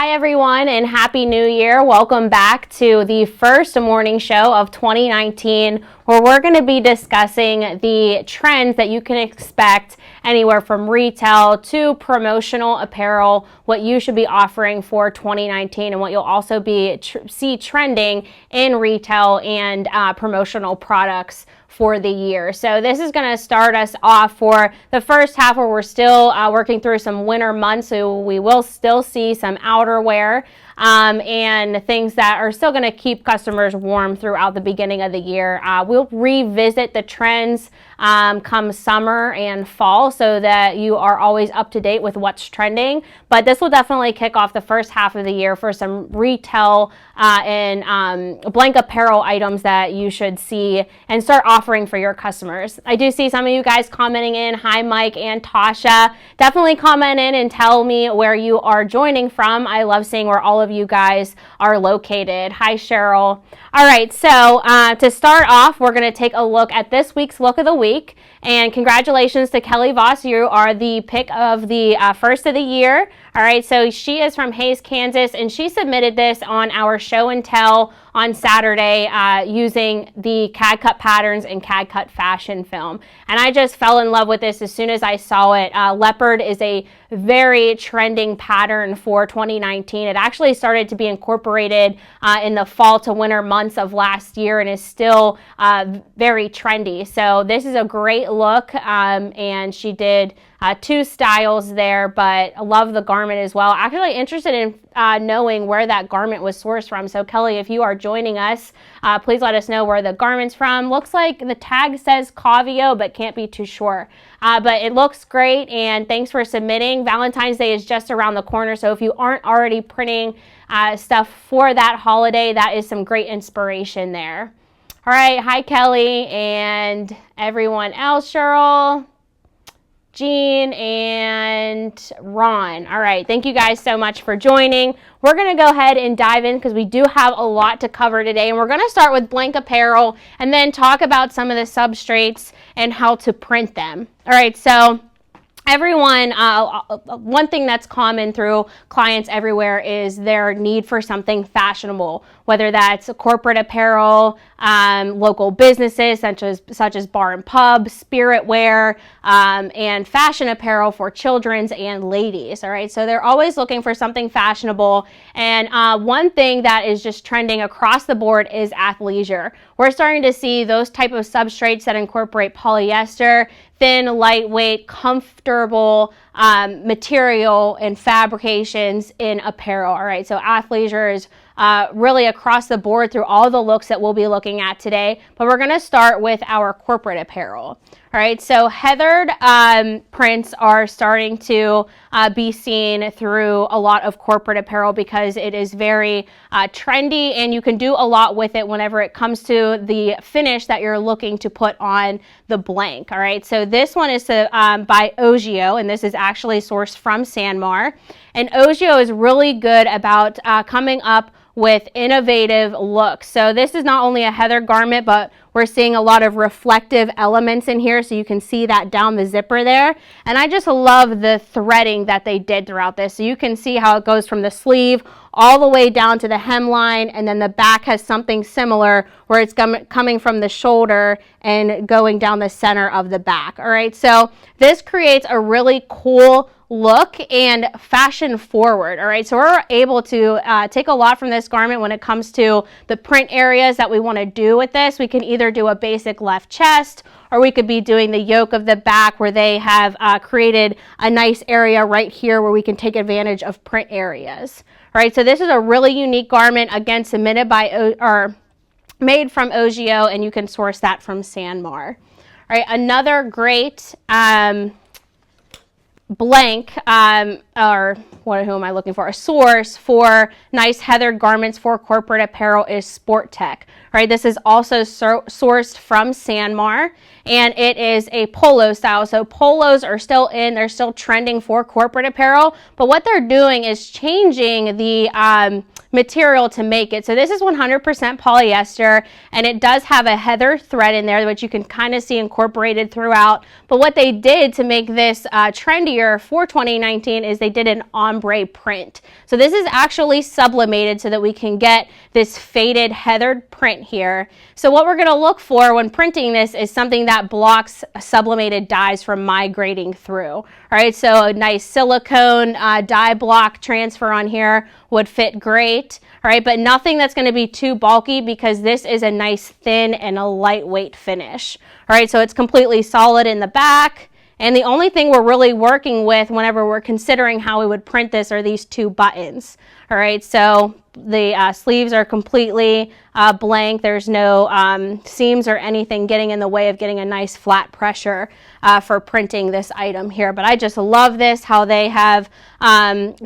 Hi everyone and Happy New Year. Welcome back to the first morning show of 2019 where we're going to be discussing the trends that you can expect anywhere from retail to promotional apparel, what you should be offering for 2019 and what you'll also see trending in retail and promotional products for the year. So this is going to start us off for the first half where we're still working through some winter months, so we will still see some outerwear and things that are still going to keep customers warm throughout the beginning of the year. We'll revisit the trends come summer and fall so that you are always up to date with what's trending, but this will definitely kick off the first half of the year for some retail and blank apparel items that you should see and start offering for your customers. I do see some of you guys commenting in. Hi Mike and Tasha, definitely comment in and tell me where you are joining from. I love seeing where all of you guys are located. Hi Cheryl. All right, so to start off, we're going to take a look at this week's look of the week. And congratulations to Kelly Voss. You are the pick of the first of the year. All right, so she is from Hays, Kansas, and she submitted this on our show and tell on Saturday using the CAD-CUT patterns and CAD-CUT Fashion-FILM. And I just fell in love with this as soon as I saw it. Leopard is a very trending pattern for 2019. It actually started to be incorporated in the fall to winter months of last year and is still very trendy. So this is a great look, and she did two styles there, but I love the garment as well. Actually interested in knowing where that garment was sourced from. So Kelly, if you are joining us, please let us know where the garment's from. Looks like the tag says Cavio, but can't be too sure. But it looks great, and thanks for submitting. Valentine's Day is just around the corner, so if you aren't already printing stuff for that holiday, that is some great inspiration there. All right, hi Kelly and everyone else, Cheryl, Jean, and Ron. All right, thank you guys so much for joining. We're going to go ahead and dive in because we do have a lot to cover today, and we're going to start with blank apparel and then talk about some of the substrates and how to print them. All right, so everyone, one thing that's common through clients everywhere is their need for something fashionable, whether that's corporate apparel, local businesses such as bar and pub, spirit wear, and fashion apparel for children's and ladies. All right, so they're always looking for something fashionable. And one thing that is just trending across the board is athleisure. We're starting to see those type of substrates that incorporate polyester, thin, lightweight, comfortable material and fabrications in apparel. All right, so athleisure is really across the board through all the looks that we'll be looking at today, but we're going to start with our corporate apparel. All right, so heathered prints are starting to be seen through a lot of corporate apparel because it is very trendy, and you can do a lot with it whenever it comes to the finish that you're looking to put on the blank. All right, so this one is by Ogio, and this is actually sourced from Sanmar. And Ogio is really good about coming up with innovative looks. So this is not only a heather garment, but we're seeing a lot of reflective elements in here, so you can see that down the zipper there. And I just love the threading that they did throughout this. So you can see how it goes from the sleeve all the way down to the hemline, and then the back has something similar where it's coming from the shoulder and going down the center of the back. All right, so this creates a really cool look and fashion forward. All right, so we're able to take a lot from this garment when it comes to the print areas that we want to do with this. We can either do a basic left chest, or we could be doing the yoke of the back where they have created a nice area right here where we can take advantage of print areas. All right, so this is a really unique garment, again, submitted by or made from Ogio, and you can source that from Sanmar. All right, another great blank, or who am I looking for? A source for nice heathered garments for corporate apparel is Sport Tech. Right, this is also sourced from Sanmar, and it is a polo style. So polos are still in, they're still trending for corporate apparel, but what they're doing is changing the material to make it. So this is 100% polyester, and it does have a heather thread in there, which you can kind of see incorporated throughout. But what they did to make this trendier for 2019 is they they did an ombre print. So this is actually sublimated so that we can get this faded heathered print here. So what we're going to look for when printing this is something that blocks sublimated dyes from migrating through. All right, so a nice silicone dye block transfer on here would fit great. All right, but nothing that's going to be too bulky because this is a nice thin and a lightweight finish. All right, so it's completely solid in the back. And the only thing we're really working with whenever we're considering how we would print this are these two buttons. All right, so the sleeves are completely blank. There's no seams or anything getting in the way of getting a nice flat pressure for printing this item here. But I just love this, how they have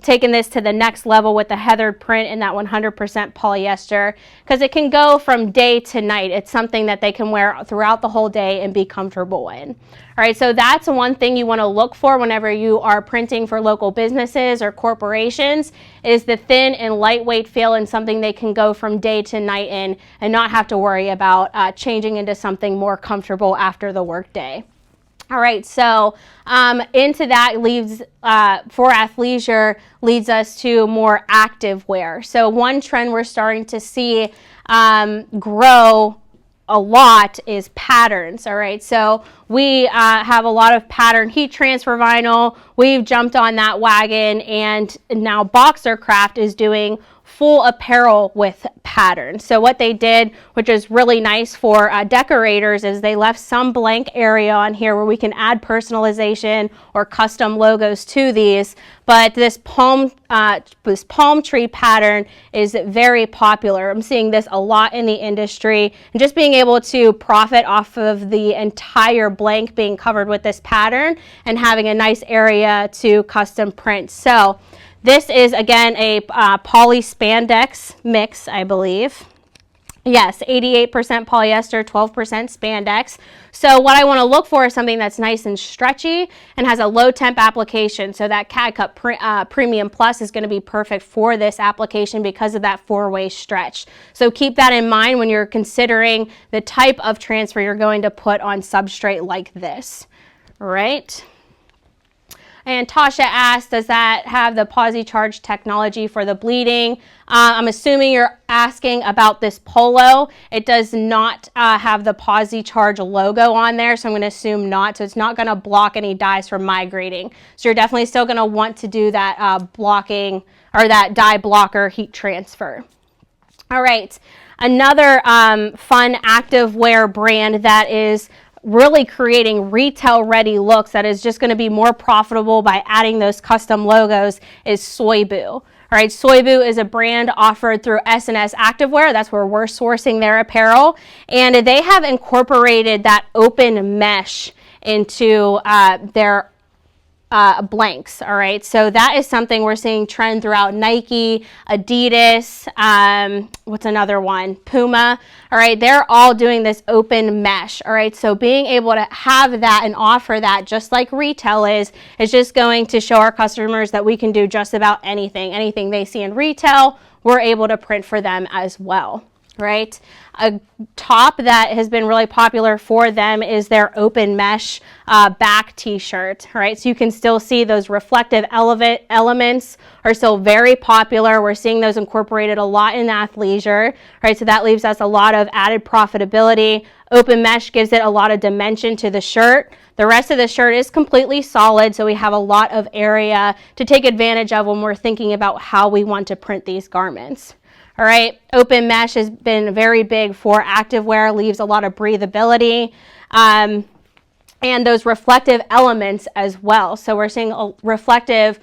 taken this to the next level with the heathered print and that 100% polyester, because it can go from day to night. It's something that they can wear throughout the whole day and be comfortable in. All right, so that's one thing you want to look for whenever you are printing for local businesses or corporations, is the thin and lightweight feel and something they can go from day to night in and not have to worry about changing into something more comfortable after the workday. All right, so into that leads, for athleisure, leads us to more active wear. So one trend we're starting to see grow a lot is patterns. All right, so we have a lot of pattern heat transfer vinyl. We've jumped on that wagon, and now Boxercraft is doing full apparel with patterns. So what they did, which is really nice for decorators, is they left some blank area on here where we can add personalization or custom logos to these. But this palm tree pattern is very popular. I'm seeing this a lot in the industry, and just being able to profit off of the entire blank being covered with this pattern and having a nice area to custom print. So this is, again, a poly spandex mix, I believe. Yes, 88% polyester, 12% spandex. So what I want to look for is something that's nice and stretchy and has a low temp application. So that CAD-CUT Premium Plus is going to be perfect for this application because of that four-way stretch. So keep that in mind when you're considering the type of transfer you're going to put on substrate like this. All right. And Tasha asked, does that have the PosiCharge technology for the bleeding? I'm assuming you're asking about this polo. It does not have the PosiCharge logo on there, so I'm going to assume not. So it's not going to block any dyes from migrating. So you're definitely still going to want to do that blocking or that dye blocker heat transfer. All right, another fun active wear brand that is really creating retail ready looks that is just going to be more profitable by adding those custom logos is Soybu. All right, Soybu is a brand offered through S&S Activewear. That's where we're sourcing their apparel, and they have incorporated that open mesh into their blanks. All right, so that is something we're seeing trend throughout Nike, Adidas, what's another one, Puma. All right, they're all doing this open mesh. All right, so being able to have that and offer that just like retail is just going to show our customers that we can do just about anything they see in retail, we're able to print for them as well. Right, a top that has been really popular for them is their open mesh back t-shirt. Right, so you can still see those reflective elements are still very popular. We're seeing those incorporated a lot in athleisure. Right, so that leaves us a lot of added profitability. Open mesh gives it a lot of dimension to the shirt. The rest of the shirt is completely solid, so we have a lot of area to take advantage of when we're thinking about how we want to print these garments. All right, open mesh has been very big for activewear, leaves a lot of breathability, and those reflective elements as well. So we're seeing a reflective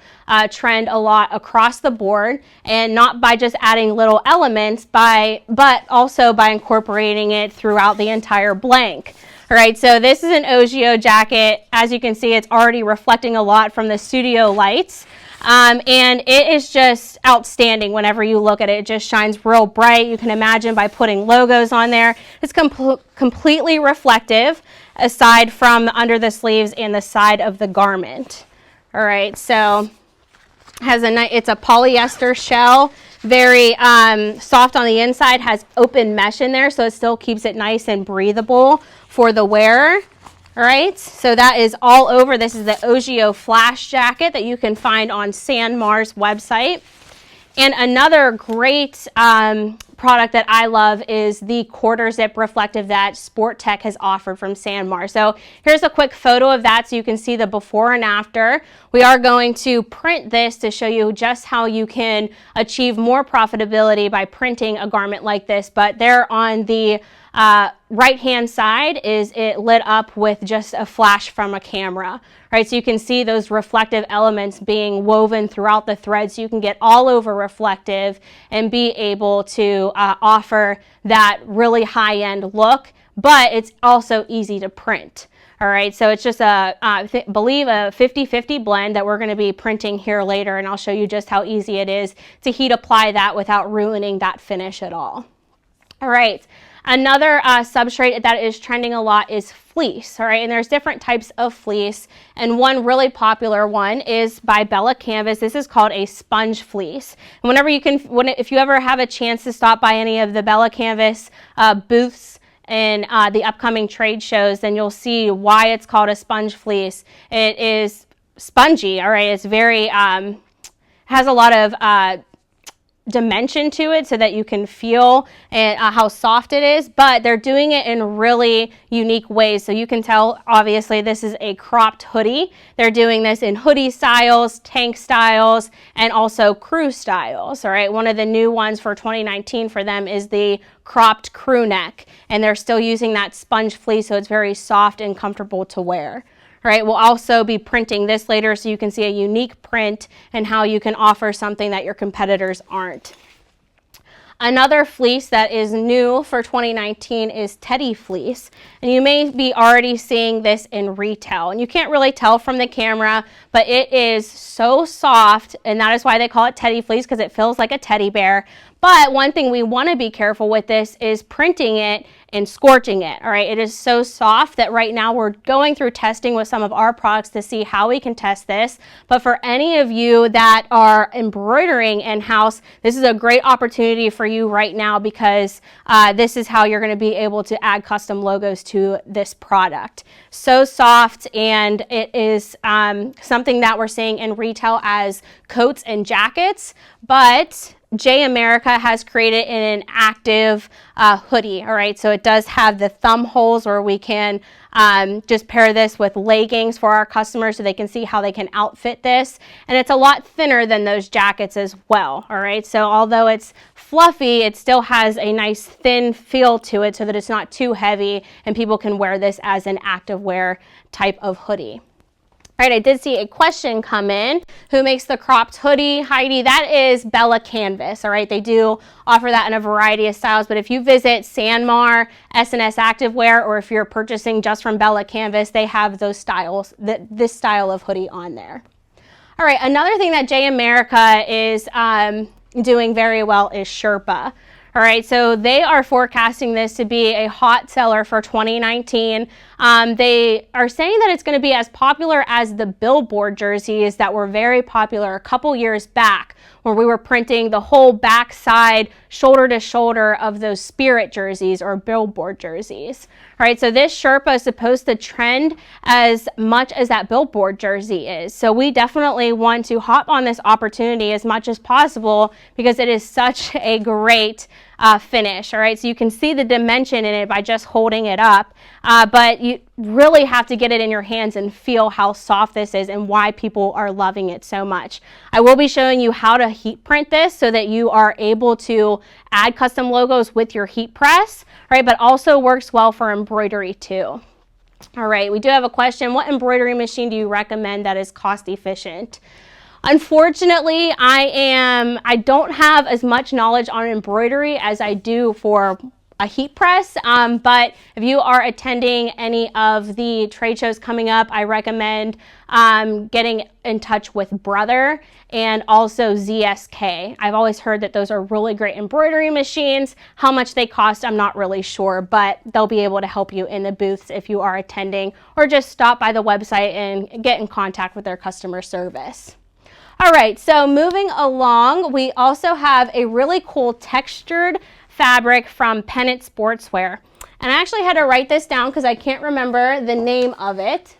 trend a lot across the board, and not by just adding little elements, but also by incorporating it throughout the entire blank. All right, so this is an Ogio jacket. As you can see, it's already reflecting a lot from the studio lights. And it is just outstanding whenever you look at it. It just shines real bright. You can imagine by putting logos on there. It's completely reflective aside from under the sleeves and the side of the garment. All right, so it's a polyester shell, very soft on the inside, has open mesh in there, so it still keeps it nice and breathable for the wearer. All right, so that is all over. This is the Ogio Flash jacket that you can find on Sanmar's website. And another great product that I love is the quarter zip reflective that Sport Tech has offered from Sanmar. So here's a quick photo of that so you can see the before and after. We are going to print this to show you just how you can achieve more profitability by printing a garment like this. But there on the right hand side is it lit up with just a flash from a camera, right? So you can see those reflective elements being woven throughout the thread, so you can get all over reflective and be able to offer that really high-end look, but it's also easy to print. All right, so it's just I believe a 50-50 blend that we're going to be printing here later, and I'll show you just how easy it is to heat apply that without ruining that finish at all. All right. Another substrate that is trending a lot is fleece, all right? And there's different types of fleece, and one really popular one is by Bella Canvas. This is called a sponge fleece. And if you ever have a chance to stop by any of the Bella Canvas booths in the upcoming trade shows, then you'll see why it's called a sponge fleece. It is spongy, all right? It's very, has a lot of dimension to it so that you can feel how soft it is, but they're doing it in really unique ways. So you can tell, obviously, this is a cropped hoodie. They're doing this in hoodie styles, tank styles, and also crew styles. All right, one of the new ones for 2019 for them is the cropped crew neck, and they're still using that sponge fleece, so it's very soft and comfortable to wear. All right, we'll also be printing this later so you can see a unique print and how you can offer something that your competitors aren't. Another fleece that is new for 2019 is teddy fleece, and you may be already seeing this in retail, and you can't really tell from the camera, but it is so soft, and that is why they call it teddy fleece, because it feels like a teddy bear. But one thing we want to be careful with this is printing it and scorching it. All right, it is so soft that right now we're going through testing with some of our products to see how we can test this. But for any of you that are embroidering in-house, this is a great opportunity for you right now, because this is how you're going to be able to add custom logos to this product. So soft, and it is something that we're seeing in retail as coats and jackets, but J America has created an active hoodie, all right? So it does have the thumb holes where we can just pair this with leggings for our customers so they can see how they can outfit this. And it's a lot thinner than those jackets as well, all right? So although it's fluffy, it still has a nice thin feel to it so that it's not too heavy, and people can wear this as an active wear type of hoodie. All right, I did see a question come in. Who makes the cropped hoodie? Heidi, that is Bella Canvas. All right, they do offer that in a variety of styles, but if you visit Sanmar, S&S Activewear, or if you're purchasing just from Bella Canvas, they have those styles, this style of hoodie on there. All right, another thing that J America is doing very well is Sherpa. All right, so they are forecasting this to be a hot seller for 2019. They are saying that it's going to be as popular as the Billboard jerseys that were very popular a couple years back, where we were printing the whole backside, shoulder to shoulder of those Spirit jerseys or Billboard jerseys. All right, so this Sherpa is supposed to trend as much as that Billboard jersey is. So we definitely want to hop on this opportunity as much as possible, because it is such a great finish. All right, so you can see the dimension in it by just holding it up, but you really have to get it in your hands and feel how soft this is and why people are loving it so much. I will be showing you how to heat print this so that you are able to add custom logos with your heat press, right? But also works well for embroidery too. All right, we do have a question. What embroidery machine do you recommend that is cost efficient? Unfortunately, I don't have as much knowledge on embroidery as I do for a heat press, but if you are attending any of the trade shows coming up, I recommend getting in touch with Brother and also ZSK. I've always heard that those are really great embroidery machines. How much they cost, I'm not really sure, but they'll be able to help you in the booths if you are attending, or just stop by the website and get in contact with their customer service. All right, so moving along, we also have a really cool textured fabric from Pennant Sportswear. And I actually had to write this down because I can't remember the name of it.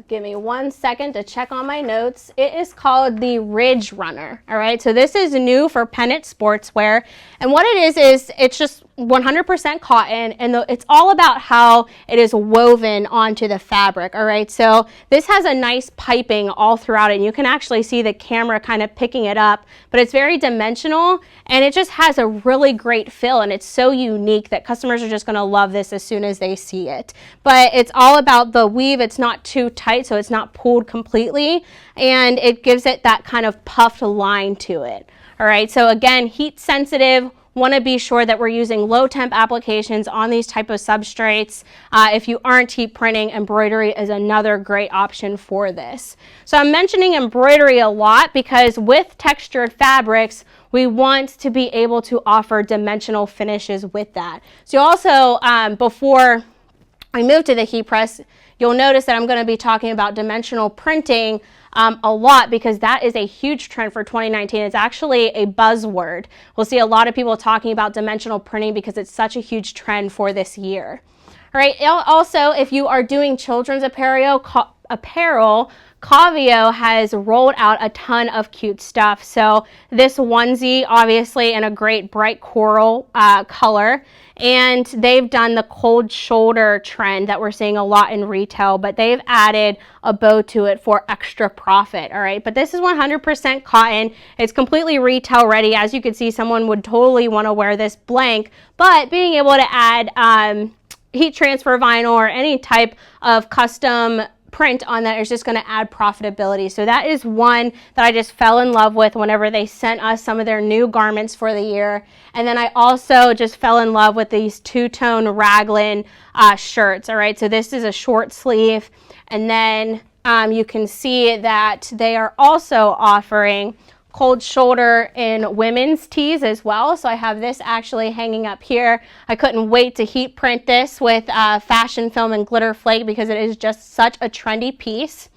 Give me 1 second to check on my notes. It is called the Ridge Runner. All right, so this is new for Pennant Sportswear. And what it is it's just 100% cotton, and it's all about how it is woven onto the fabric. All right, so this has a nice piping all throughout it, and you can actually see the camera kind of picking it up, but it's very dimensional, and it just has a really great feel, and it's so unique that customers are just going to love this as soon as they see it. But it's all about the weave. It's not too tight, so it's not pulled completely, and it gives it that kind of puffed line to it. All right, so again, heat sensitive. Want to be sure that we're using low temp applications on these type of substrates. If you aren't heat printing, embroidery is another great option for this. So I'm mentioning embroidery a lot because with textured fabrics, we want to be able to offer dimensional finishes with that. So also, before I move to the heat press, you'll notice that I'm going to be talking about dimensional printing a lot because that is a huge trend for 2019. It's actually a buzzword. We'll see a lot of people talking about dimensional printing because it's such a huge trend for this year. All right, also, if you are doing children's apparel, Cavio has rolled out a ton of cute stuff. So this onesie, obviously in a great bright coral color, and they've done the cold shoulder trend that we're seeing a lot in retail, but they've added a bow to it for extra profit. All right, but this is 100% cotton. It's completely retail ready. As you can see, someone would totally want to wear this blank, but being able to add heat transfer vinyl or any type of custom print on that is just going to add profitability. So that is one that I just fell in love with whenever they sent us some of their new garments for the year. And then I also just fell in love with these two-tone raglan shirts. All right, so this is a short sleeve, and then you can see that they are also offering cold shoulder in women's tees as well. So I have this actually hanging up here. I couldn't wait to heat print this with Fashion-FILM and glitter flake because it is just such a trendy piece.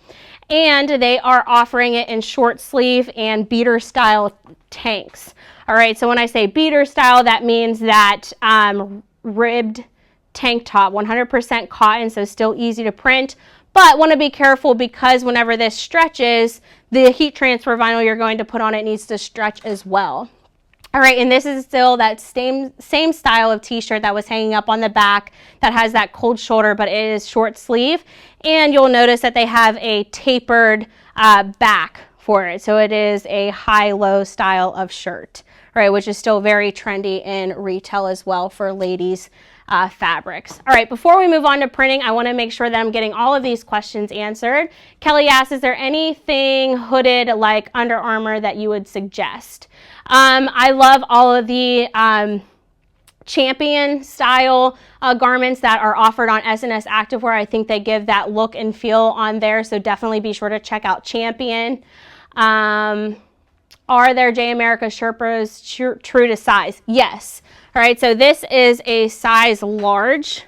And they are offering it in short sleeve and beater style tanks. All right, so when I say beater style, that means that ribbed tank top, 100% cotton, so still easy to print. But want to be careful because whenever this stretches, the heat transfer vinyl you're going to put on it needs to stretch as well. All right, and this is still that same style of t-shirt that was hanging up on the back that has that cold shoulder, but it is short sleeve. And you'll notice that they have a tapered back for it. So it is a high-low style of shirt, right, which is still very trendy in retail as well for ladies' fabrics. All right, before we move on to printing, I want to make sure that I'm getting all of these questions answered. Kelly asks, is there anything hooded like Under Armour that you would suggest? I love all of the Champion style garments that are offered on S&S Activewear. I think they give that look and feel on there, so definitely be sure to check out Champion. Are there J America Sherpas true to size? Yes. All right, so this is a size large.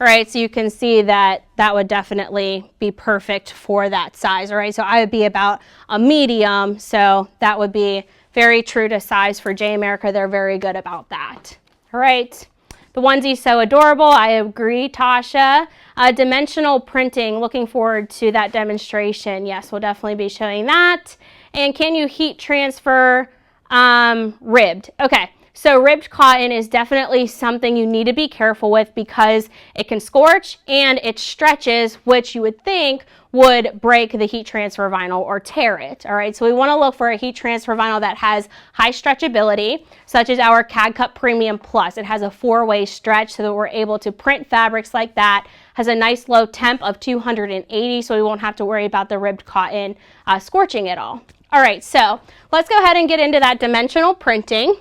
All right, so you can see that that would definitely be perfect for that size. All right, so I would be about a medium, so that would be very true to size for J America. They're very good about that. All right, the onesie's so adorable. I agree, Tasha. Dimensional printing, looking forward to that demonstration. Yes, we'll definitely be showing that. And can you heat transfer ribbed? Okay. So ribbed cotton is definitely something you need to be careful with because it can scorch and it stretches, which you would think would break the heat transfer vinyl or tear it. All right, so we want to look for a heat transfer vinyl that has high stretchability, such as our CAD-CUT Premium Plus. It has a 4-way stretch so that we're able to print fabrics like that. Has a nice low temp of 280, so we won't have to worry about the ribbed cotton scorching at all. All right, so let's go ahead and get into that dimensional printing.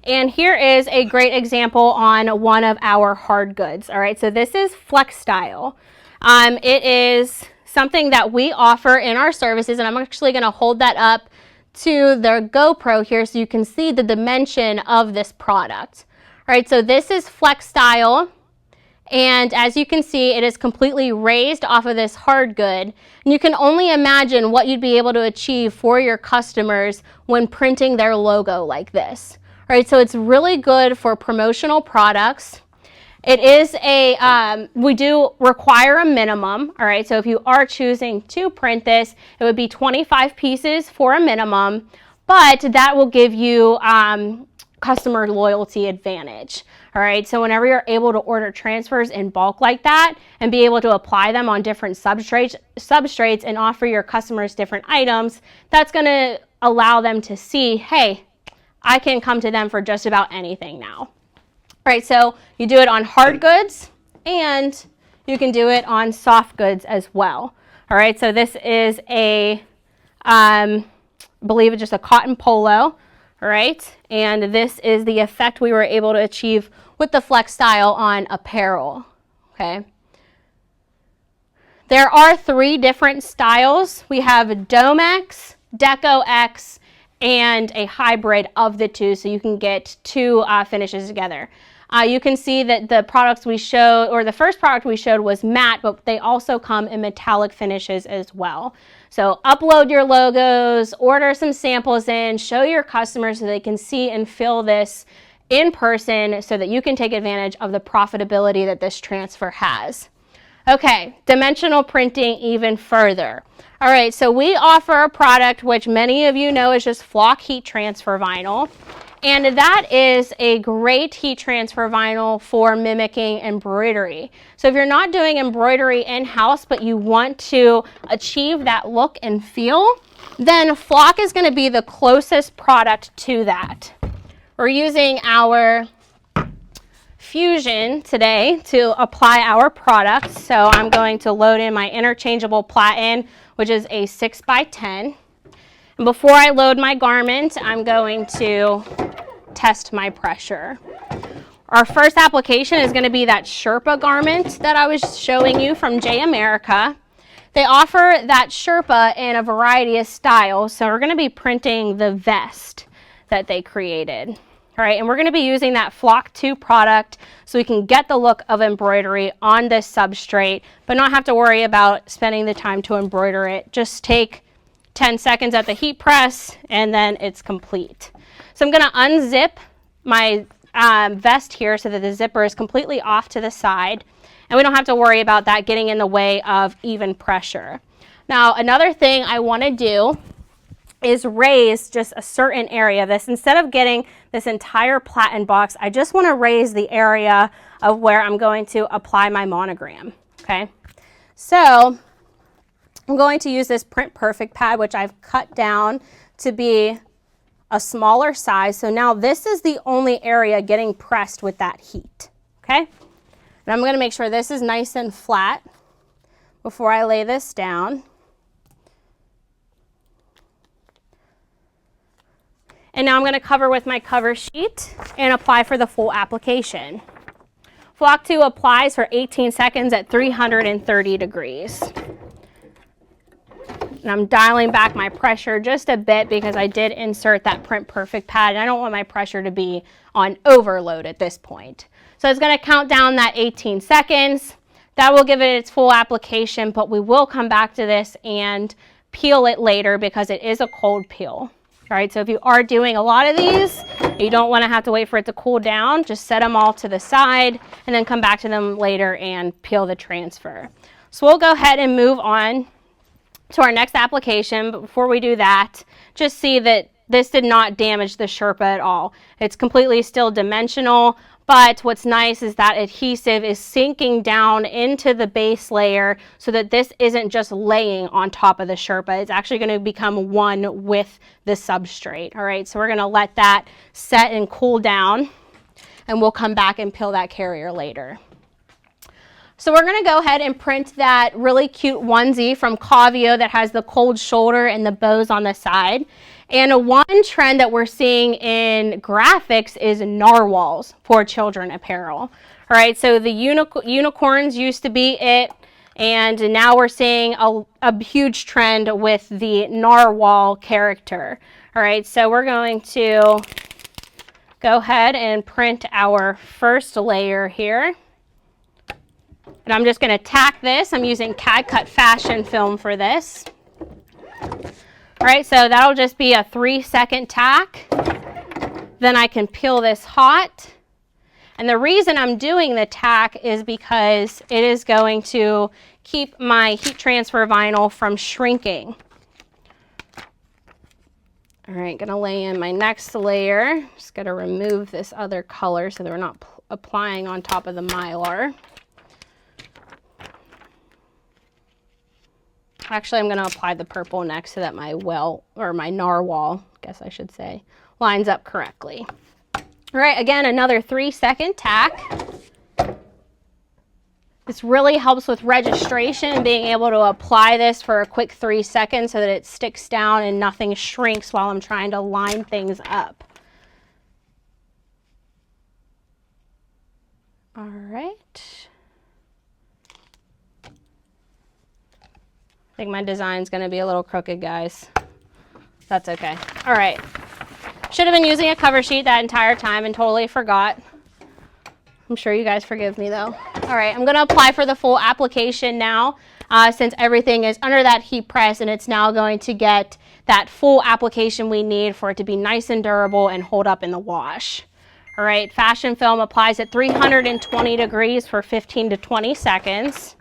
And here is a great example on one of our hard goods. All right, so this is Flex Style. It is something that we offer in our services, and I'm actually going to hold that up to the GoPro here so you can see the dimension of this product. All right, so this is Flex Style, And as you can see, it is completely raised off of this hard good. And you can only imagine what you'd be able to achieve for your customers when printing their logo like this. All right, so it's really good for promotional products. It is we do require a minimum, all right, so if you are choosing to print this, it would be 25 pieces for a minimum, but that will give you customer loyalty advantage, all right, so whenever you're able to order transfers in bulk like that and be able to apply them on different substrates and offer your customers different items, that's going to allow them to see, hey, I can come to them for just about anything now. Right, so you do it on hard goods and you can do it on soft goods as well. All right, so this is I believe it's just a cotton polo, all right, and this is the effect we were able to achieve with the Flex style on apparel, okay. There are 3 different styles. We have Domex, Deco X, and a hybrid of the 2, so you can get 2 finishes together. You can see that the products we showed, or the first product we showed was matte, but they also come in metallic finishes as well. So upload your logos, order some samples in, show your customers so they can see and feel this in person so that you can take advantage of the profitability that this transfer has. Okay, dimensional printing even further. All right, so we offer a product which many of you know is just flock heat transfer vinyl. And that is a great heat transfer vinyl for mimicking embroidery. So if you're not doing embroidery in-house, but you want to achieve that look and feel, then flock is going to be the closest product to that. We're using our Fusion today to apply our products. So I'm going to load in my interchangeable platen, which is a 6x10. And before I load my garment, I'm going to test my pressure. Our first application is going to be that Sherpa garment that I was showing you from J America. They offer that Sherpa in a variety of styles, so we're going to be printing the vest that they created. All right, and we're going to be using that Flock 2 product so we can get the look of embroidery on this substrate, but not have to worry about spending the time to embroider it. Just take 10 seconds at the heat press, and then it's complete. So I'm going to unzip my vest here so that the zipper is completely off to the side, and we don't have to worry about that getting in the way of even pressure. Now, another thing I want to do is raise just a certain area of this. Instead of getting this entire platen box, I just want to raise the area of where I'm going to apply my monogram, okay? So I'm going to use this Print Perfect pad, which I've cut down to be a smaller size. So now this is the only area getting pressed with that heat, okay? And I'm going to make sure this is nice and flat before I lay this down. And now I'm going to cover with my cover sheet and apply for the full application. Flock 2 applies for 18 seconds at 330 degrees. And I'm dialing back my pressure just a bit because I did insert that Print Perfect pad, and I don't want my pressure to be on overload at this point. So it's going to count down that 18 seconds. That will give it its full application, but we will come back to this and peel it later because it is a cold peel. All right, so if you are doing a lot of these, you don't want to have to wait for it to cool down. Just set them all to the side and then come back to them later and peel the transfer. So we'll go ahead and move on to our next application, but before we do that, just see that this did not damage the Sherpa at all. It's completely still dimensional, but what's nice is that adhesive is sinking down into the base layer so that this isn't just laying on top of the Sherpa. It's actually going to become one with the substrate. All right, so we're going to let that set and cool down, and we'll come back and peel that carrier later. So we're going to go ahead and print that really cute onesie from Cavio that has the cold shoulder and the bows on the side. And one trend that we're seeing in graphics is narwhals for children apparel. All right, so the unicorns used to be it, and now we're seeing a huge trend with the narwhal character. All right, so we're going to go ahead and print our first layer here. And I'm just going to tack this. I'm using CAD-CUT Fashion-FILM for this. All right, so that'll just be a 3-second tack. Then I can peel this hot. And the reason I'm doing the tack is because it is going to keep my heat transfer vinyl from shrinking. All right, gonna lay in my next layer. Just gotta remove this other color so that we're not applying on top of the Mylar. Actually, I'm gonna apply the purple next so that my my narwhal, I guess I should say, lines up correctly. All right, again, another 3-second tack. This really helps with registration and being able to apply this for a quick 3 seconds so that it sticks down and nothing shrinks while I'm trying to line things up. All right. I think my design's going to be a little crooked, guys. That's okay. All right. Should have been using a cover sheet that entire time and totally forgot. I'm sure you guys forgive me though. All right, I'm gonna apply for the full application now since everything is under that heat press, and it's now going to get that full application we need for it to be nice and durable and hold up in the wash. All right, Fashion-FILM applies at 320 degrees for 15 to 20 seconds.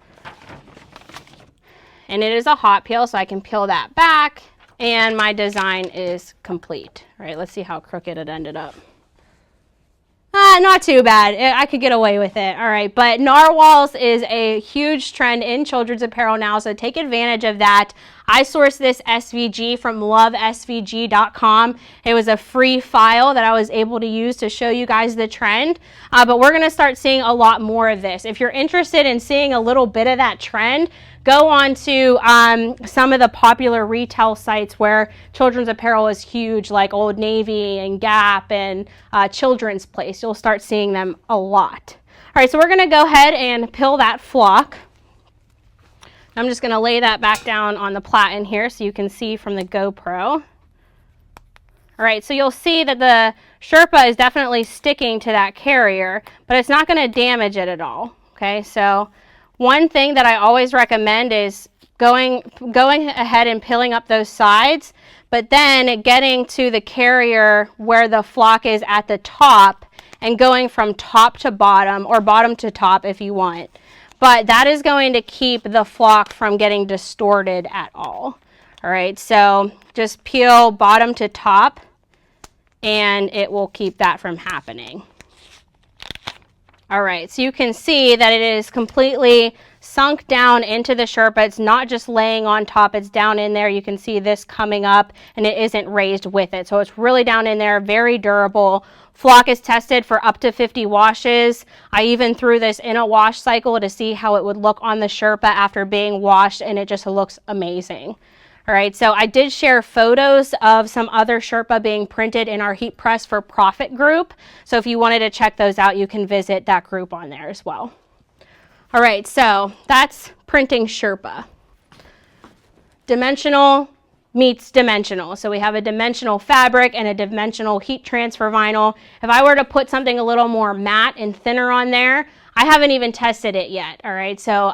And it is a hot peel, so I can peel that back, and my design is complete. All right, let's see how crooked it ended up. Not too bad. I could get away with it. All right, but narwhals is a huge trend in children's apparel now, so take advantage of that. I sourced this SVG from lovesvg.com. It was a free file that I was able to use to show you guys the trend, but we're going to start seeing a lot more of this. If you're interested in seeing a little bit of that trend, go on to some of the popular retail sites where children's apparel is huge, like Old Navy and Gap and Children's Place. You'll start seeing them a lot. All right, so we're going to go ahead and peel that flock. I'm just going to lay that back down on the platen here so you can see from the GoPro. All right, so you'll see that the Sherpa is definitely sticking to that carrier, but it's not going to damage it at all. Okay, so one thing that I always recommend is going ahead and peeling up those sides, but then getting to the carrier where the flock is at the top and going from top to bottom, or bottom to top if you want. But that is going to keep the flock from getting distorted at all. All right, so just peel bottom to top and it will keep that from happening. All right, so you can see that it is completely sunk down into the Sherpa. It's not just laying on top, it's down in there. You can see this coming up and it isn't raised with it. So it's really down in there, very durable. Flock is tested for up to 50 washes. I even threw this in a wash cycle to see how it would look on the Sherpa after being washed, and it just looks amazing. All right, so I did share photos of some other Sherpa being printed in our Heat Press for Profit group. So if you wanted to check those out, you can visit that group on there as well. All right, so that's printing Sherpa. Dimensional meets dimensional. So we have a dimensional fabric and a dimensional heat transfer vinyl. If I were to put something a little more matte and thinner on there, I haven't even tested it yet. All right, so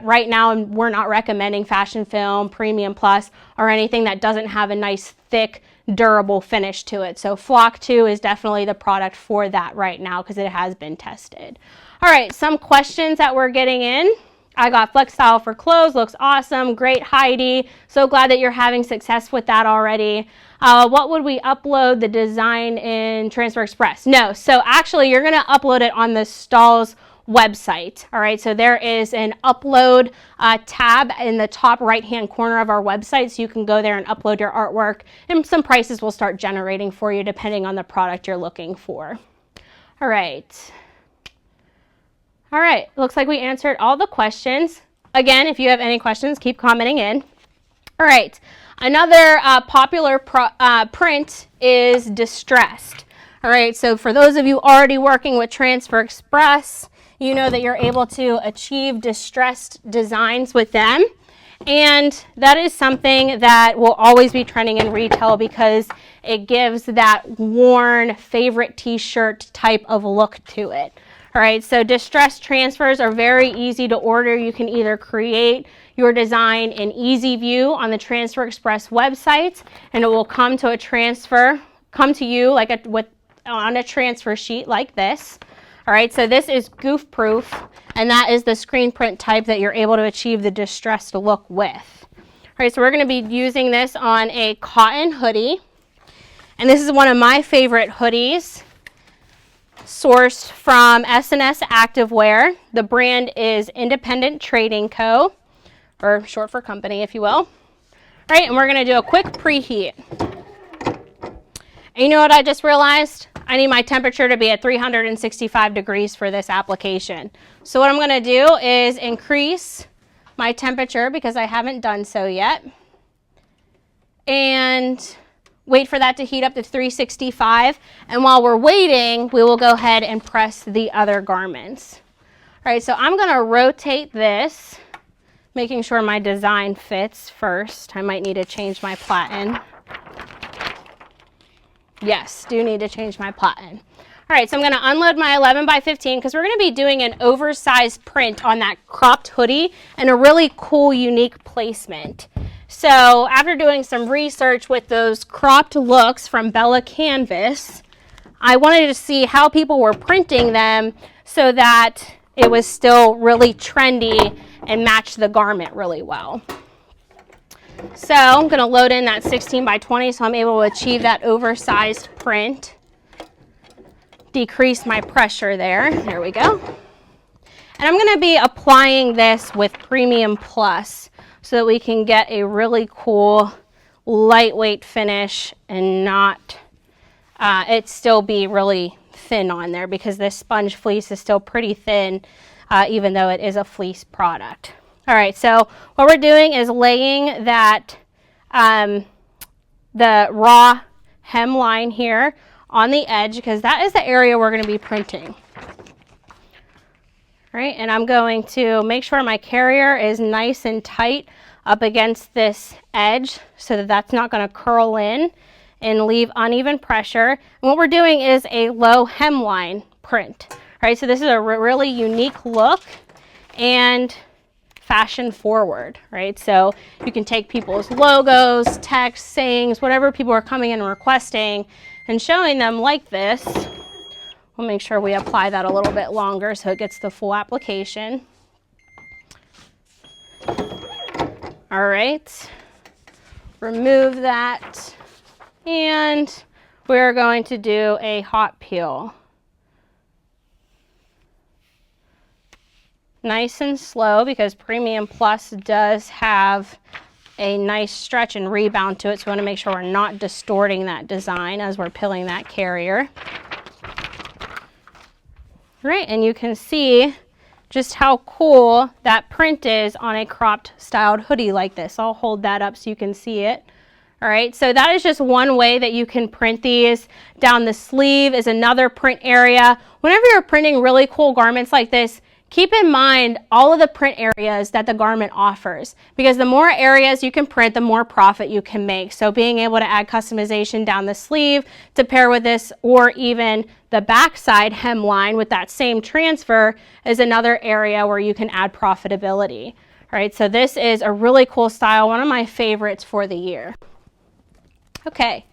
right now we're not recommending Fashion-FILM, Premium Plus, or anything that doesn't have a nice thick durable finish to it. So Flock 2 is definitely the product for that right now because it has been tested. All right, some questions that we're getting in. I got Flex Style for clothes, looks awesome, great Heidi. So glad that you're having success with that already. What would we upload the design in Transfer Express? No, so actually you're gonna upload it on the Stahls website. All right, so there is an upload tab in the top right hand corner of our website, so you can go there and upload your artwork, and some prices will start generating for you depending on the product you're looking for. All right. All right, looks like we answered all the questions. Again, if you have any questions, keep commenting in. All right, another popular print is distressed. All right, so for those of you already working with Transfer Express, you know that you're able to achieve distressed designs with them. And that is something that will always be trending in retail because it gives that worn favorite t-shirt type of look to it. All All right, so distress transfers are very easy to order. You can either create your design in Easy View on the Transfer Express website, and it will come to you like on a transfer sheet like this. All right, so this is Goofproof, and that is the screen print type that you're able to achieve the distressed look with. All right, so we're going to be using this on a cotton hoodie, and this is one of my favorite hoodies, sourced from S&S Activewear. The brand is Independent Trading Co., or short for company, if you will. All right, and we're going to do a quick preheat. And you know what I just realized? I need my temperature to be at 365 degrees for this application. So what I'm going to do is increase my temperature because I haven't done so yet, and wait for that to heat up to 365. And while we're waiting, we will go ahead and press the other garments. All right, so I'm going to rotate this, making sure my design fits first. I might need to change my platen. Yes, do need to change my platen. All right, so I'm going to unload my 11 by 15 because we're going to be doing an oversized print on that cropped hoodie and a really cool, unique placement. So after doing some research with those cropped looks from Bella Canvas, I wanted to see how people were printing them so that it was still really trendy and matched the garment really well. So I'm going to load in that 16 by 20 so I'm able to achieve that oversized print. Decrease my pressure there. There we go. And I'm going to be applying this with Premium Plus so that we can get a really cool lightweight finish and not it still be really thin on there, because this sponge fleece is still pretty thin even though it is a fleece product. All right, so what we're doing is laying that the raw hemline here on the edge, because that is the area we're going to be printing. All right, and I'm going to make sure my carrier is nice and tight up against this edge so that that's not going to curl in and leave uneven pressure. And what we're doing is a low hemline print. All right, so this is a really unique look and fashion forward, right? So you can take people's logos, text, sayings, whatever people are coming in and requesting, and showing them like this. We'll make sure we apply that a little bit longer so it gets the full application. All right, remove that, and we're going to do a hot peel. Nice and slow, because Premium Plus does have a nice stretch and rebound to it, so we want to make sure we're not distorting that design as we're peeling that carrier. Right, and you can see just how cool that print is on a cropped styled hoodie like this. I'll hold that up so you can see it. All right, so that is just one way that you can print these. Down the sleeve is another print area. Whenever you're printing really cool garments like this, keep in mind all of the print areas that the garment offers, because the more areas you can print, the more profit you can make. So being able to add customization down the sleeve to pair with this, or even the backside hemline with that same transfer, is another area where you can add profitability. All right, so this is a really cool style, one of my favorites for the year. Okay,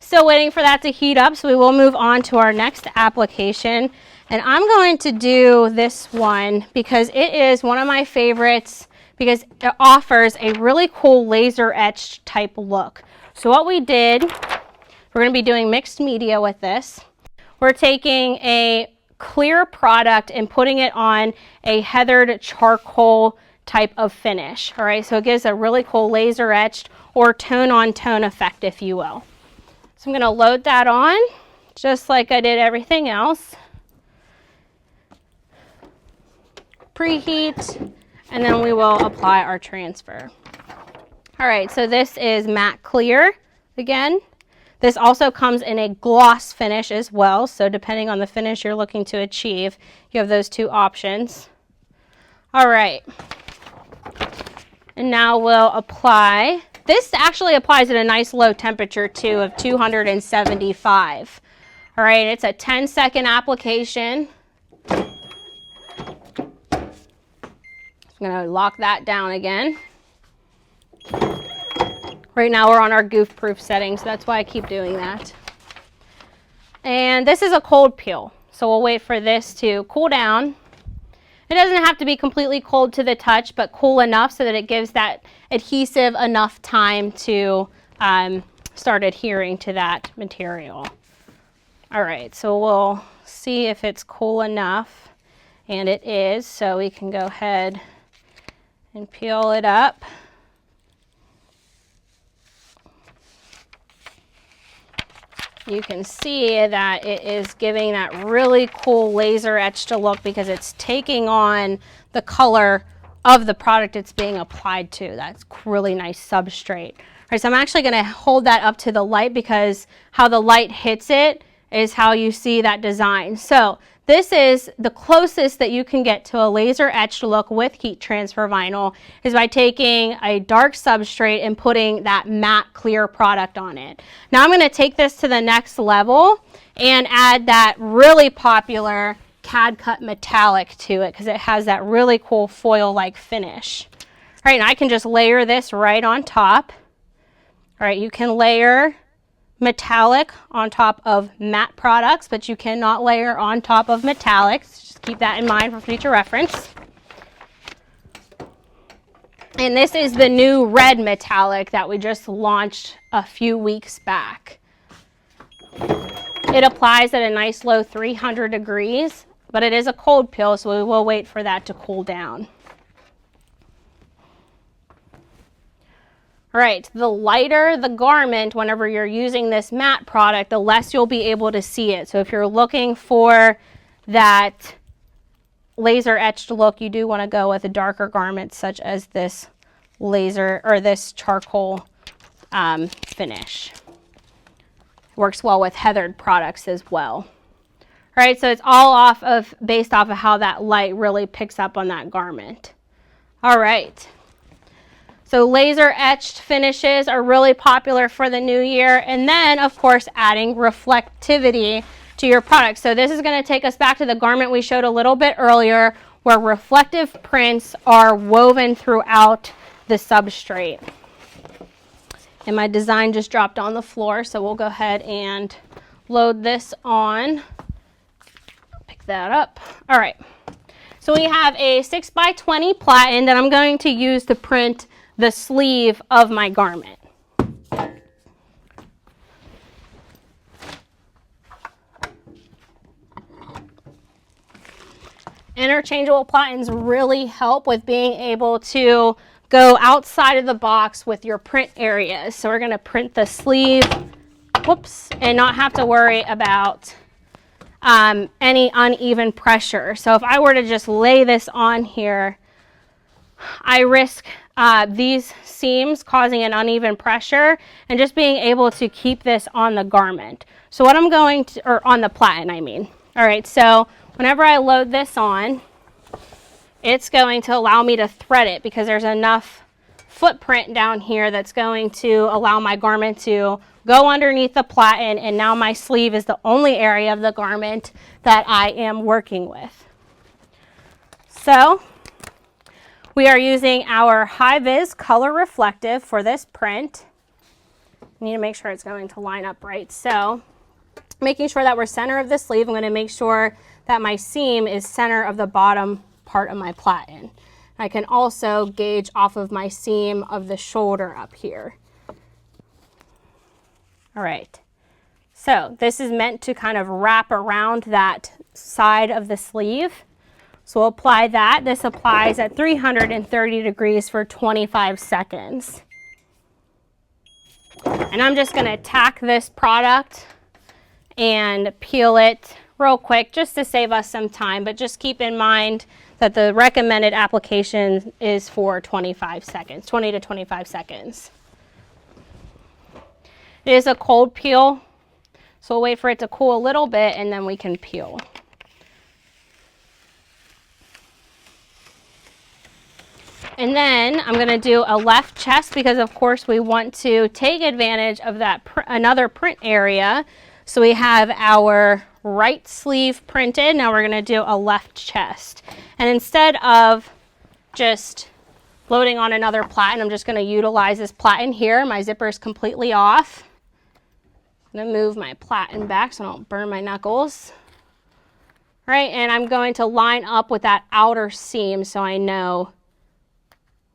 still waiting for that to heat up, so we will move on to our next application. And I'm going to do this one because it is one of my favorites, because it offers a really cool laser etched type look. So what we did, we're going to be doing mixed media with this. We're taking a clear product and putting it on a heathered charcoal type of finish. All right, so it gives a really cool laser etched or tone on tone effect, if you will. So I'm going to load that on just like I did everything else. Preheat, and then we will apply our transfer. All right, so this is matte clear again. This also comes in a gloss finish as well, so depending on the finish you're looking to achieve, you have those two options. All right, and now we'll apply. This actually applies at a nice low temperature too of 275. All right, it's a 10-second application. I'm going to lock that down again. Right now we're on our Goofproof setting, so that's why I keep doing that. And this is a cold peel, so we'll wait for this to cool down. It doesn't have to be completely cold to the touch, but cool enough so that it gives that adhesive enough time to start adhering to that material. All right, so we'll see if it's cool enough, and it is, so we can go ahead and peel it up. You can see that it is giving that really cool laser etched look because it's taking on the color of the product it's being applied to. That's really nice substrate. All right, so I'm actually going to hold that up to the light because how the light hits it is how you see that design. So this is the closest that you can get to a laser etched look with heat transfer vinyl is by taking a dark substrate and putting that matte clear product on it. Now I'm going to take this to the next level and add that really popular CAD-CUT metallic to it because it has that really cool foil-like finish. All right, and I can just layer this right on top. All right, you can layer metallic on top of matte products, but you cannot layer on top of metallics. Just keep that in mind for future reference. And this is the new red metallic that we just launched a few weeks back. It applies at a nice low 300 degrees, but it is a cold peel, so we will wait for that to cool down. All right, the lighter the garment whenever you're using this matte product, the less you'll be able to see it. So if you're looking for that laser etched look, you do want to go with a darker garment such as this laser or this charcoal finish. Works well with heathered products as well. All right, so it's all based off of how that light really picks up on that garment. All right. So laser etched finishes are really popular for the new year. And then, of course, adding reflectivity to your product. So this is going to take us back to the garment we showed a little bit earlier where reflective prints are woven throughout the substrate. And my design just dropped on the floor, so we'll go ahead and load this on. Pick that up. All right. So we have a 6x20 platen that I'm going to use to print the sleeve of my garment. Interchangeable platens really help with being able to go outside of the box with your print areas. So we're going to print the sleeve, and not have to worry about any uneven pressure. So if I were to just lay this on here, I risk these seams causing an uneven pressure and just being able to keep this on the garment. So what I'm going to, or on the platen, I mean. All right, so whenever I load this on, it's going to allow me to thread it because there's enough footprint down here that's going to allow my garment to go underneath the platen, and now my sleeve is the only area of the garment that I am working with. So we are using our high-vis color reflective for this print. I need to make sure it's going to line up right. So making sure that we're center of the sleeve, I'm going to make sure that my seam is center of the bottom part of my platen. I can also gauge off of my seam of the shoulder up here. All right. So this is meant to kind of wrap around that side of the sleeve. So we'll apply that. This applies at 330 degrees for 25 seconds. And I'm just going to tack this product and peel it real quick just to save us some time, but just keep in mind that the recommended application is for 25 seconds, 20 to 25 seconds. It is a cold peel, so we'll wait for it to cool a little bit and then we can peel. And then I'm going to do a left chest because of course we want to take advantage of that another print area. So we have our right sleeve printed. Now we're going to do a left chest. And instead of just loading on another platen. I'm just going to utilize this platen here. My zipper is completely off. I'm going to move my platen back so I don't burn my knuckles. All right, and I'm going to line up with that outer seam so I know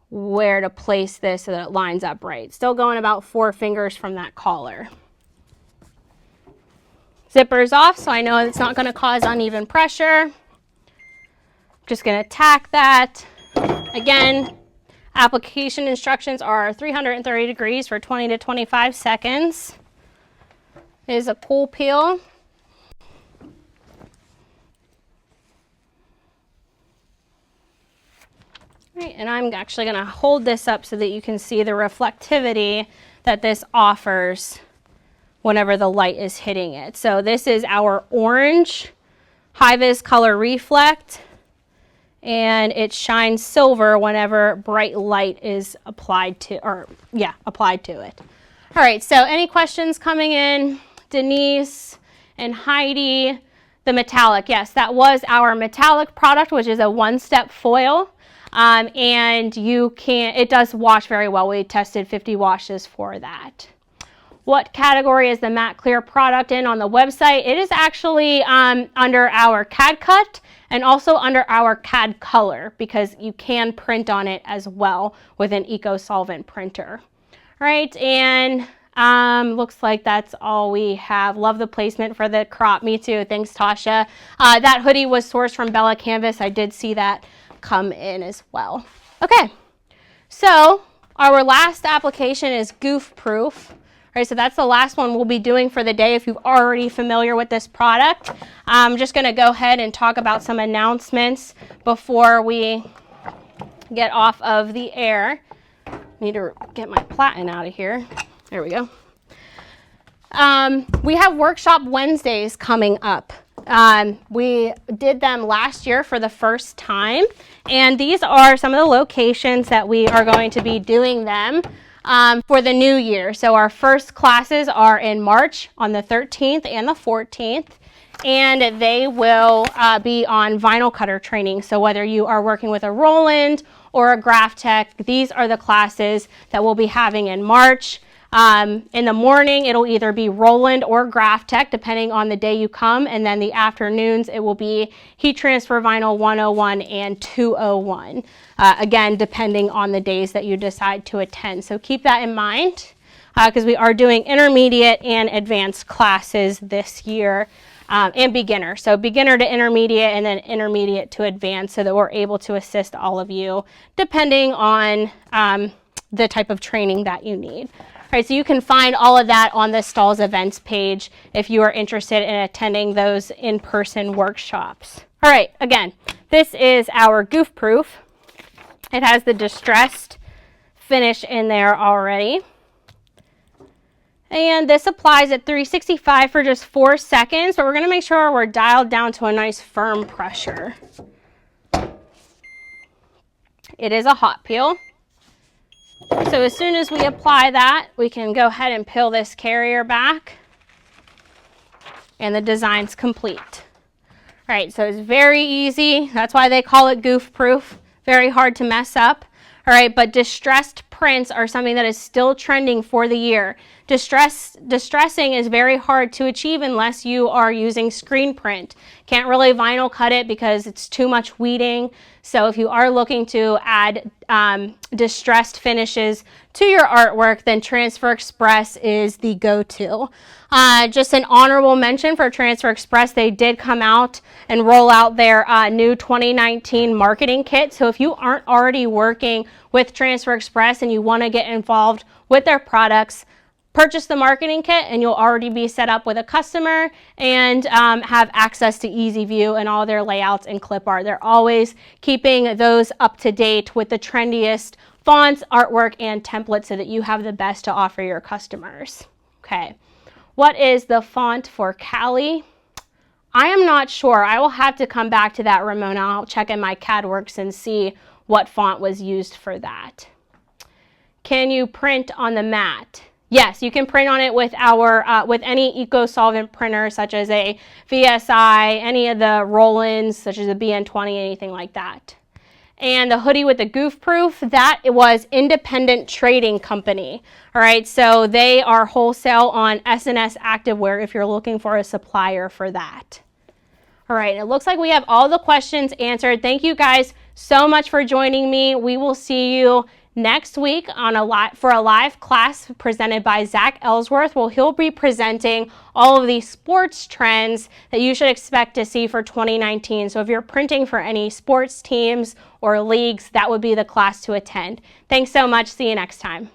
where to place this so that it lines up right. Still going about 4 fingers from that collar. Zipper's off so I know it's not going to cause uneven pressure. Just going to tack that. Again, application instructions are 330 degrees for 20 to 25 seconds. It is a cool peel. Right, and I'm actually going to hold this up so that you can see the reflectivity that this offers whenever the light is hitting it. So this is our orange high-vis color reflect, and it shines silver whenever bright light is applied to, applied to it. All right, so any questions coming in? Denise and Heidi, the metallic. Yes, that was our metallic product, which is a one-step foil. And it does wash very well. We tested 50 washes for that. What category is the matte clear product in on the website? It is actually under our CAD-CUT and also under our CAD color, because you can print on it as well with an eco-solvent printer. All right, and looks like that's all we have. Love the placement for the crop. Me too. Thanks, Tasha. That hoodie was sourced from Bella Canvas. I did see that come in as well. Okay, so our last application is Goofproof. All right, so that's the last one we'll be doing for the day if you're already familiar with this product. I'm just going to go ahead and talk about some announcements before we get off of the air. Need to get my platen out of here. There we go. We have Workshop Wednesdays coming up. We did them last year for the first time, and these are some of the locations that we are going to be doing them for the new year. So our first classes are in March on the 13th and the 14th, and they will be on vinyl cutter training. So whether you are working with a Roland or a Graph Tech, these are the classes that we'll be having in March. In the morning, it'll either be Roland or Graph Tech, depending on the day you come. And then the afternoons, it will be Heat Transfer Vinyl 101 and 201. Again, depending on the days that you decide to attend. So keep that in mind, because we are doing intermediate and advanced classes this year, and beginner. So beginner to intermediate and then intermediate to advanced, so that we're able to assist all of you, depending on the type of training that you need. All right, so you can find all of that on the Stahls events page if you are interested in attending those in-person workshops. All right, again, this is our Goofproof. It has the distressed finish in there already. And this applies at 365 for just 4 seconds, but we're going to make sure we're dialed down to a nice firm pressure. It is a hot peel. So as soon as we apply that, we can go ahead and peel this carrier back, and the design's complete. All right, so it's very easy. That's why they call it Goofproof. Very hard to mess up. All right, but distressed prints are something that is still trending for the year. Distressing is very hard to achieve unless you are using screen print. Can't really vinyl cut it because it's too much weeding. So if you are looking to add distressed finishes to your artwork, then Transfer Express is the go-to. Just an honorable mention for Transfer Express, they did come out and roll out their new 2019 marketing kit. So if you aren't already working with Transfer Express and you want to get involved with their products, purchase the marketing kit and you'll already be set up with a customer and have access to Easy View and all their layouts and clip art. They're always keeping those up to date with the trendiest fonts, artwork, and templates so that you have the best to offer your customers. Okay, what is the font for Cali? I am not sure. I will have to come back to that, Ramona. I'll check in my CAD works and see what font was used for that. Can you print on the mat? Yes, you can print on it with our with any eco-solvent printer, such as a VSI, any of the Rolands, such as a BN20, anything like that. And the hoodie with the Goofproof, that was Independent Trading Company. All right, so they are wholesale on S&S Activewear if you're looking for a supplier for that. All right, it looks like we have all the questions answered. Thank you guys so much for joining me. We will see you next week on for a live class presented by Zach Ellsworth. Well, he'll be presenting all of these sports trends that you should expect to see for 2019. So if you're printing for any sports teams or leagues, that would be the class to attend. Thanks so much. See you next time.